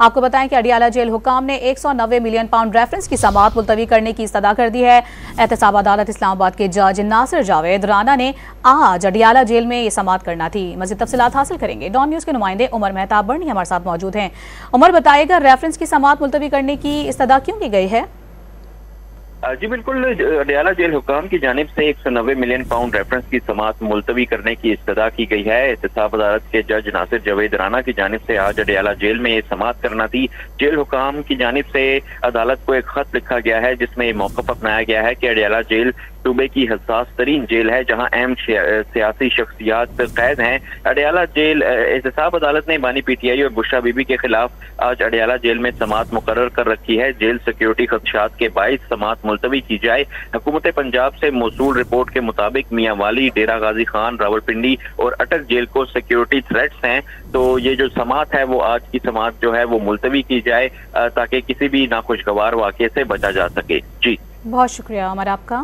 آپ کو بتائیں کہ اڈیالہ جیل حکام نے 190 ملین پاؤنڈ ریفرنس کی سماعت ملتوی کرنے کی استدعا کر دی ہے۔ احتساب عدالت اسلام آباد کے جج ناصر جاوید رانا نے آج اڈیالہ جیل میں یہ سماعت کرنا تھی۔ مزید تفصیلات حاصل کریں گے۔ ڈان نیوز کے نمائندے عمر مہتاب برنی ہمارے ساتھ موجود ہیں۔ عمر، بتائے گا ریفرنس کی سماعت ملتوی کرنے کی استدعا کیوں کی گئی ہے؟ جی بالکل، اڈیالہ جیل حکام کی جانب سے 190 ملین پاؤنڈ ریفرنس کی سماعت ملتوی کرنے کی استدعا کی گئی ہے۔ احتساب عدالت کے جج ناصر جاوید رانا کی جانب سے آج اڈیالہ جیل میں یہ سماعت کرنا تھی۔ جیل حکام کی جانب سے عدالت کو ایک خط لکھا گیا ہے جس میں یہ موقف اپنایا گیا ہے کہ اڈیالہ جیل صوبے کی حساس ترین جیل ہے جہاں اہم سیاسی شخصیات قید ہیں۔ اڈیالہ جیل احتساب عدالت نے بانی پی ٹی آئی اور بشرا بی بی کے خلاف آج اڈیالہ جیل میں سماعت مقرر کر رکھی ہے۔ جیل سیکیورٹی خدشات کے باعث سماعت ملتوی کی جائے۔ حکومت پنجاب سے موصول رپورٹ کے مطابق میاں والی، ڈیرہ غازی خان، راولپنڈی اور اٹک جیل کو سیکیورٹی تھریٹس ہیں، تو یہ جو سماعت ہے وہ آج کی سماعت جو ہے وہ ملتوی کی جائے تاکہ کسی بھی ناخوشگوار واقعے سے بچا جا سکے۔ جی بہت شکریہ عمر آپ کا۔